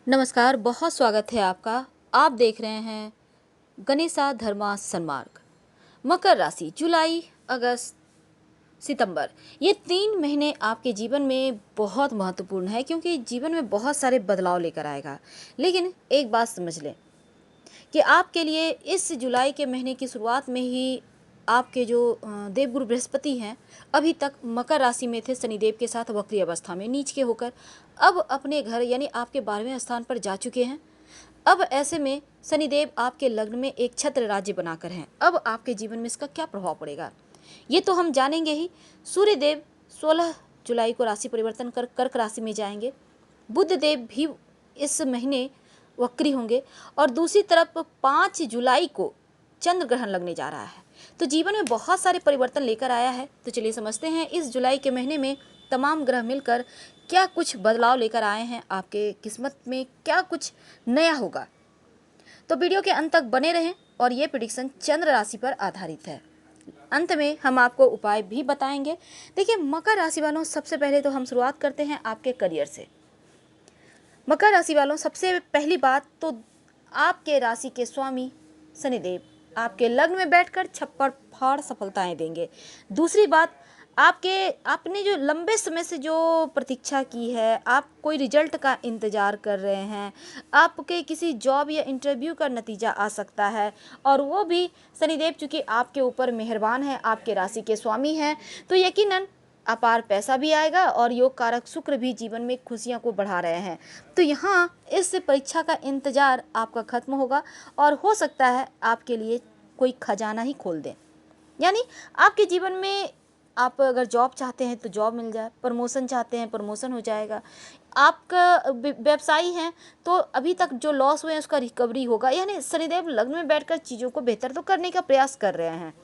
नमस्कार, बहुत स्वागत है आपका। आप देख रहे हैं गणेशा धर्मा सन्मार्ग। मकर राशि जुलाई, अगस्त, सितंबर, ये 3 महीने आपके जीवन में बहुत महत्वपूर्ण है क्योंकि जीवन में बहुत सारे बदलाव लेकर आएगा। लेकिन एक बात समझ लें कि आपके लिए इस जुलाई के महीने की शुरुआत में ही आपके जो देवगुरु बृहस्पति हैं, अभी तक मकर राशि में थे शनिदेव के साथ वक्री अवस्था में नीच के होकर अब अपने घर यानी आपके 12वें स्थान पर जा चुके हैं। अब ऐसे में शनिदेव आपके लग्न में एक छत्र राज्य बनाकर हैं। अब आपके जीवन में इसका क्या प्रभाव पड़ेगा ये तो हम जानेंगे ही। सूर्यदेव 16 जुलाई को राशि परिवर्तन कर कर्क राशि में जाएंगे। बुध देव भी इस महीने वक्री होंगे और दूसरी तरफ 5 जुलाई को चंद्र ग्रहण लगने जा रहा है। तो जीवन में बहुत सारे परिवर्तन लेकर आया है। तो चलिए समझते हैं इस जुलाई के महीने में तमाम ग्रह मिलकर क्या कुछ बदलाव लेकर आए हैं, आपके किस्मत में क्या कुछ नया होगा। तो वीडियो के अंत तक बने रहें और ये प्रेडिक्शन चंद्र राशि पर आधारित है। अंत में हम आपको उपाय भी बताएंगे। देखिए मकर राशि वालों, सबसे पहले तो हम शुरुआत करते हैं आपके करियर से। मकर राशि वालों, सबसे पहली बात तो आपके राशि के स्वामी शनिदेव आपके लग्न में बैठकर छप्पर फाड़ सफलताएं देंगे। दूसरी बात, आपने जो लंबे समय से जो प्रतीक्षा की है, आप कोई रिजल्ट का इंतज़ार कर रहे हैं, आपके किसी जॉब या इंटरव्यू का नतीजा आ सकता है और वो भी शनिदेव चूँकि आपके ऊपर मेहरबान है, आपके राशि के स्वामी हैं, तो यकीनन अपार पैसा भी आएगा और योग कारक शुक्र भी जीवन में खुशियां को बढ़ा रहे हैं। तो यहाँ इस परीक्षा का इंतजार आपका खत्म होगा और हो सकता है आपके लिए कोई खजाना ही खोल दें। यानी आपके जीवन में आप अगर जॉब चाहते हैं तो जॉब मिल जाए, प्रमोशन चाहते हैं प्रमोशन हो जाएगा, आपका व्यवसायी हैं तो अभी तक जो लॉस हुए हैं उसका रिकवरी होगा। यानी शनिदेव लग्न में बैठकर चीज़ों को बेहतर तो करने का प्रयास कर रहे हैं।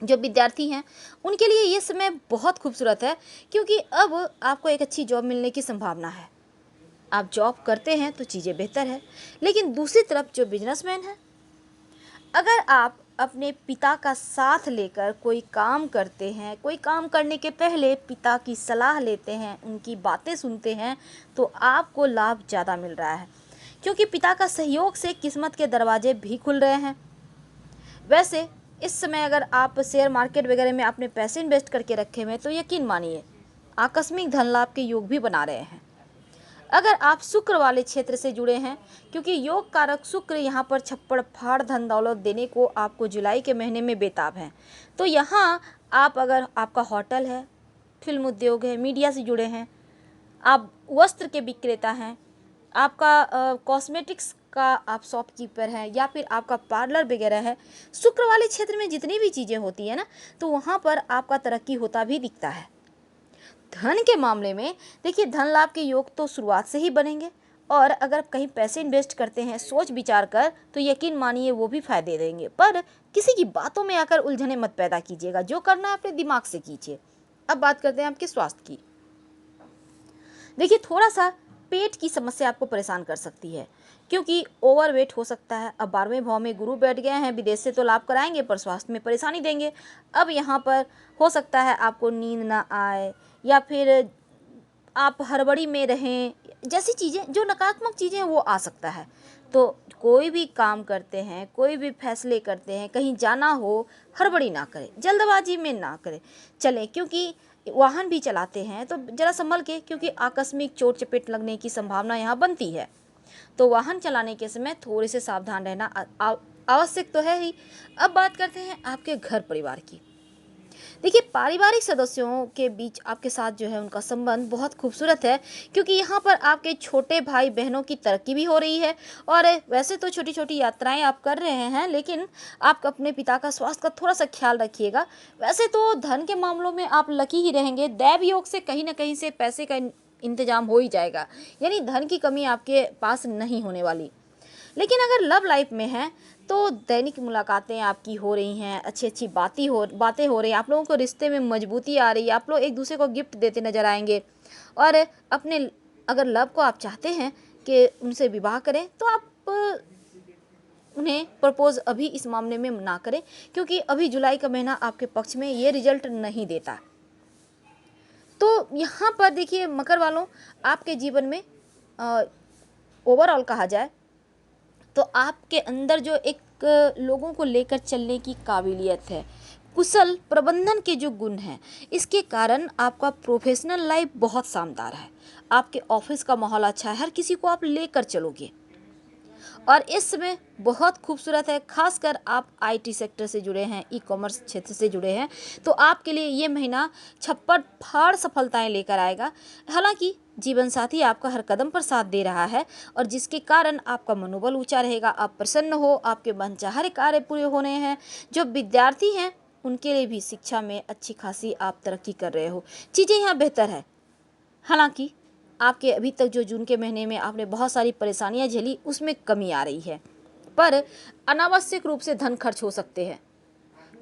जो विद्यार्थी हैं उनके लिए ये समय बहुत खूबसूरत है क्योंकि अब आपको एक अच्छी जॉब मिलने की संभावना है। आप जॉब करते हैं तो चीज़ें बेहतर है। लेकिन दूसरी तरफ जो बिजनेसमैन है, अगर आप अपने पिता का साथ लेकर कोई काम करते हैं, कोई काम करने के पहले पिता की सलाह लेते हैं, उनकी बातें सुनते हैं, तो आपको लाभ ज़्यादा मिल रहा है क्योंकि पिता का सहयोग से किस्मत के दरवाजे भी खुल रहे हैं। वैसे इस समय अगर आप शेयर मार्केट वगैरह में अपने पैसे इन्वेस्ट करके रखे हुए हैं तो यकीन मानिए आकस्मिक धन लाभ के योग भी बना रहे हैं। अगर आप शुक्र वाले क्षेत्र से जुड़े हैं, क्योंकि योग कारक शुक्र यहाँ पर छप्पड़ फाड़ धन दौलत देने को आपको जुलाई के महीने में बेताब है। तो यहाँ आप अगर आपका होटल है, फिल्म उद्योग है, मीडिया से जुड़े हैं, आप वस्त्र के विक्रेता हैं, आपका कॉस्मेटिक्स का आप शॉपकीपर हैं या फिर आपका पार्लर वगैरह है, शुक्र वाले क्षेत्र में जितनी भी चीज़ें होती है ना, तो वहाँ पर आपका तरक्की होता भी दिखता है। धन के मामले में देखिए धन लाभ के योग तो शुरुआत से ही बनेंगे और अगर कहीं पैसे इन्वेस्ट करते हैं सोच विचार कर तो यकीन मानिए वो भी फायदे देंगे। पर किसी की बातों में आकर उलझने मत पैदा कीजिएगा, जो करना है अपने दिमाग से कीजिए। अब बात करते हैं आपके स्वास्थ्य की। देखिए थोड़ा सा पेट की समस्या आपको परेशान कर सकती है क्योंकि ओवरवेट हो सकता है। अब 12वें भाव में गुरु बैठ गए हैं, विदेश से तो लाभ कराएंगे पर स्वास्थ्य में परेशानी देंगे। अब यहाँ पर हो सकता है आपको नींद ना आए या फिर आप हड़बड़ी में रहें, जैसी चीज़ें जो नकारात्मक चीज़ें हैं वो आ सकता है। तो कोई भी काम करते हैं, कोई भी फैसले करते हैं, कहीं जाना हो, हड़बड़ी ना करें, जल्दबाजी में ना करें चलें, क्योंकि वाहन भी चलाते हैं तो ज़रा संभल के, क्योंकि आकस्मिक चोट चपेट लगने की संभावना यहाँ बनती है। तो वाहन चलाने के समय थोड़े से सावधान रहना आवश्यक तो है ही। अब बात करते हैं आपके घर परिवार की। देखिए पारिवारिक सदस्यों के बीच आपके साथ जो है उनका संबंध बहुत खूबसूरत है क्योंकि यहाँ पर आपके छोटे भाई बहनों की तरक्की भी हो रही है। और वैसे तो छोटी छोटी यात्राएं आप कर रहे हैं, लेकिन आप अपने पिता का स्वास्थ्य का थोड़ा सा ख्याल रखिएगा। वैसे तो धन के मामलों में आप लकी ही रहेंगे, दैव योग से कहीं ना कहीं से पैसे का इंतजाम हो ही जाएगा, यानी धन की कमी आपके पास नहीं होने वाली। लेकिन अगर लव लाइफ में है तो दैनिक मुलाकातें आपकी हो रही हैं, अच्छी अच्छी बातें हो रही हैं, आप लोगों को रिश्ते में मजबूती आ रही है, आप लोग एक दूसरे को गिफ्ट देते नजर आएंगे। और अपने अगर लव को आप चाहते हैं कि उनसे विवाह करें तो आप उन्हें प्रपोज अभी इस मामले में ना करें क्योंकि अभी जुलाई का महीना आपके पक्ष में ये रिजल्ट नहीं देता। तो यहाँ पर देखिए मकर वालों, आपके जीवन में ओवरऑल कहा जाए तो आपके अंदर जो एक लोगों को लेकर चलने की काबिलियत है, कुशल प्रबंधन के जो गुण हैं, इसके कारण आपका प्रोफेशनल लाइफ बहुत शानदार है। आपके ऑफिस का माहौल अच्छा है, हर किसी को आप लेकर चलोगे और इस समय बहुत खूबसूरत है। खासकर आप आईटी सेक्टर से जुड़े हैं, ई कॉमर्स क्षेत्र से जुड़े हैं, तो आपके लिए ये महीना छप्पर फाड़ सफलताएं लेकर आएगा। हालांकि जीवन साथी आपका हर कदम पर साथ दे रहा है और जिसके कारण आपका मनोबल ऊंचा रहेगा, आप प्रसन्न हो, आपके मनचाहे कार्य पूरे होने हैं। जो विद्यार्थी हैं उनके लिए भी शिक्षा में अच्छी खासी आप तरक्की कर रहे हो, चीज़ें यहाँ बेहतर है। हालांकि आपके अभी तक जो जून के महीने में आपने बहुत सारी परेशानियां झेली, उसमें कमी आ रही है, पर अनावश्यक रूप से धन खर्च हो सकते हैं।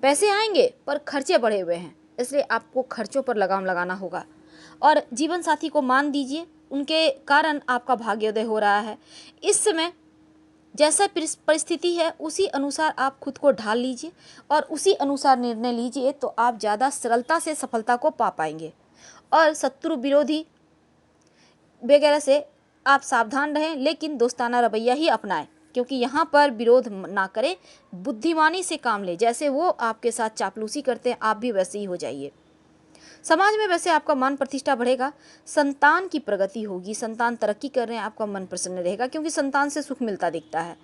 पैसे आएंगे पर खर्चे बढ़े हुए हैं, इसलिए आपको खर्चों पर लगाम लगाना होगा और जीवन साथी को मान दीजिए, उनके कारण आपका भाग्योदय हो रहा है। इस समय जैसा परिस्थिति है उसी अनुसार आप खुद को ढाल लीजिए और उसी अनुसार निर्णय लीजिए, तो आप ज़्यादा सरलता से सफलता को पा पाएंगे। और शत्रु विरोधी वगैरह से आप सावधान रहें, लेकिन दोस्ताना रवैया ही अपनाएं, क्योंकि यहाँ पर विरोध ना करें, बुद्धिमानी से काम लें। जैसे वो आपके साथ चापलूसी करते हैं, आप भी वैसे ही हो जाइए। समाज में वैसे आपका मान प्रतिष्ठा बढ़ेगा, संतान की प्रगति होगी, संतान तरक्की कर रहे हैं, आपका मन प्रसन्न रहेगा क्योंकि संतान से सुख मिलता दिखता है।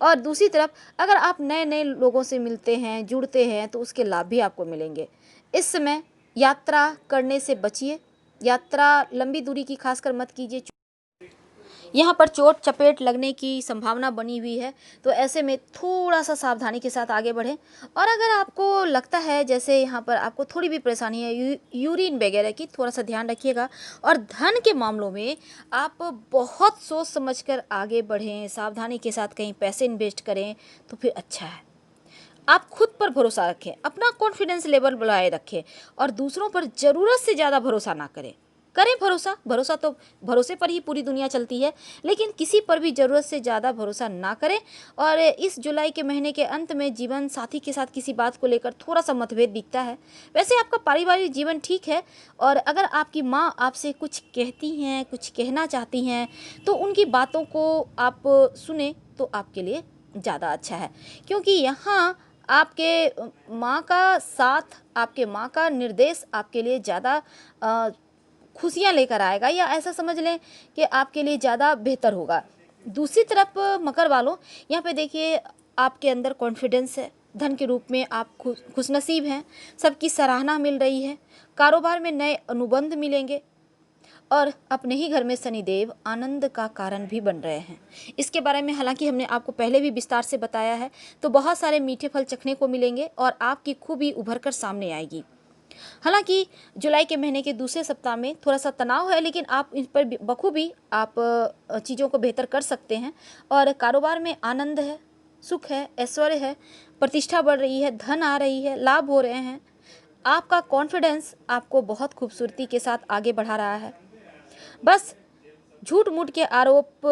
और दूसरी तरफ अगर आप नए नए लोगों से मिलते हैं, जुड़ते हैं, तो उसके लाभ भी आपको मिलेंगे। इस समय यात्रा करने से बचिए, यात्रा लंबी दूरी की खासकर मत कीजिए। यहाँ पर चोट चपेट लगने की संभावना बनी हुई है, तो ऐसे में थोड़ा सा सावधानी के साथ आगे बढ़ें। और अगर आपको लगता है जैसे यहाँ पर आपको थोड़ी भी परेशानी है यूरिन वगैरह की, थोड़ा सा ध्यान रखिएगा। और धन के मामलों में आप बहुत सोच समझकर आगे बढ़ें, सावधानी के साथ कहीं पैसे इन्वेस्ट करें तो फिर अच्छा है। आप खुद पर भरोसा रखें, अपना कॉन्फिडेंस लेवल बढ़ाए रखें और दूसरों पर ज़रूरत से ज़्यादा भरोसा ना करें। करें भरोसा, भरोसा तो भरोसे पर ही पूरी दुनिया चलती है, लेकिन किसी पर भी ज़रूरत से ज़्यादा भरोसा ना करें। और इस जुलाई के महीने के अंत में जीवन साथी के साथ किसी बात को लेकर थोड़ा सा मतभेद दिखता है। वैसे आपका पारिवारिक जीवन ठीक है, और अगर आपकी माँ आपसे कुछ कहती हैं, कुछ कहना चाहती हैं, तो उनकी बातों को आप सुने तो आपके लिए ज़्यादा अच्छा है, क्योंकि यहाँ आपके माँ का साथ, आपके माँ का निर्देश आपके लिए ज़्यादा खुशियाँ लेकर आएगा, या ऐसा समझ लें कि आपके लिए ज़्यादा बेहतर होगा। दूसरी तरफ मकर वालों, यहाँ पे देखिए आपके अंदर कॉन्फिडेंस है, धन के रूप में आप खुशनसीब हैं, सबकी सराहना मिल रही है, कारोबार में नए अनुबंध मिलेंगे और अपने ही घर में शनिदेव आनंद का कारण भी बन रहे हैं। इसके बारे में हालांकि हमने आपको पहले भी विस्तार से बताया है, तो बहुत सारे मीठे फल चखने को मिलेंगे और आपकी खूबी उभर कर सामने आएगी। हालांकि जुलाई के महीने के दूसरे सप्ताह में थोड़ा सा तनाव है, लेकिन आप इस पर बखूबी आप चीज़ों को बेहतर कर सकते हैं। और कारोबार में आनंद है, सुख है, ऐश्वर्य है, प्रतिष्ठा बढ़ रही है, धन आ रही है, लाभ हो रहे हैं। आपका कॉन्फिडेंस आपको बहुत खूबसूरती के साथ आगे बढ़ा रहा है। बस झूठ मूठ के आरोप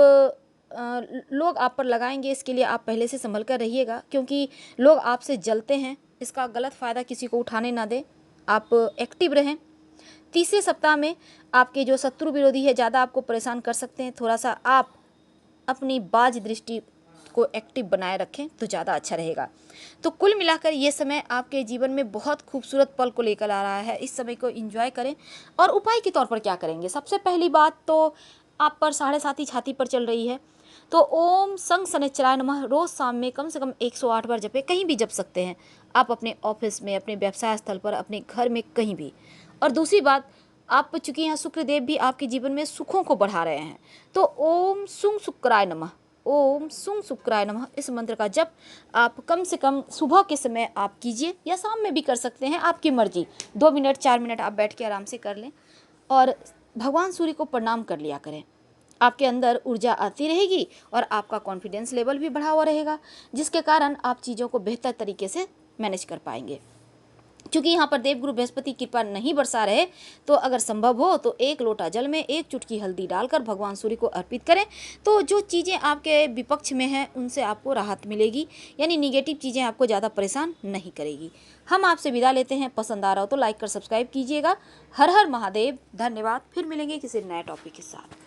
लोग आप पर लगाएंगे, इसके लिए आप पहले से संभल कर रहिएगा, क्योंकि लोग आपसे जलते हैं। इसका गलत फ़ायदा किसी को उठाने ना दें, आप एक्टिव रहें। तीसरे सप्ताह में आपके जो शत्रु विरोधी है ज़्यादा आपको परेशान कर सकते हैं, थोड़ा सा आप अपनी बाज दृष्टि को एक्टिव बनाए रखें तो ज़्यादा अच्छा रहेगा। तो कुल मिलाकर ये समय आपके जीवन में बहुत खूबसूरत पल को लेकर आ रहा है, इस समय को एंजॉय करें। और उपाय के तौर पर क्या करेंगे, सबसे पहली बात तो आप पर 7.5 छाती पर चल रही है, तो ओम संग शनिश्चराय नमः रोज़ शाम में कम से कम 108 बार जपे, कहीं भी जप सकते हैं आप, अपने ऑफिस में, अपने व्यवसाय स्थल पर, अपने घर में, कहीं भी। और दूसरी बात, आप चूँकि यहाँ शुक्रदेव भी आपके जीवन में सुखों को बढ़ा रहे हैं, तो ओम सुंग शुक्राय नमः, ओम सुंग शुक्राय नमः, इस मंत्र का जप आप कम से कम सुबह के समय आप कीजिए, या शाम में भी कर सकते हैं, आपकी मर्जी। 2 मिनट 4 मिनट आप बैठ के आराम से कर लें और भगवान सूर्य को प्रणाम कर लिया करें। आपके अंदर ऊर्जा आती रहेगी और आपका कॉन्फिडेंस लेवल भी बढ़ा हुआ रहेगा, जिसके कारण आप चीज़ों को बेहतर तरीके से मैनेज कर पाएंगे। क्योंकि यहाँ पर देवगुरु बृहस्पति कृपा नहीं बरसा रहे, तो अगर संभव हो तो 1 लोटा जल में 1 चुटकी हल्दी डालकर भगवान सूर्य को अर्पित करें, तो जो चीज़ें आपके विपक्ष में हैं उनसे आपको राहत मिलेगी, यानी निगेटिव चीज़ें आपको ज़्यादा परेशान नहीं करेगी। हम आपसे विदा लेते हैं, पसंद आ रहा हो तो लाइक कर सब्सक्राइब कीजिएगा। हर हर महादेव, धन्यवाद। फिर मिलेंगे किसी नए टॉपिक के साथ।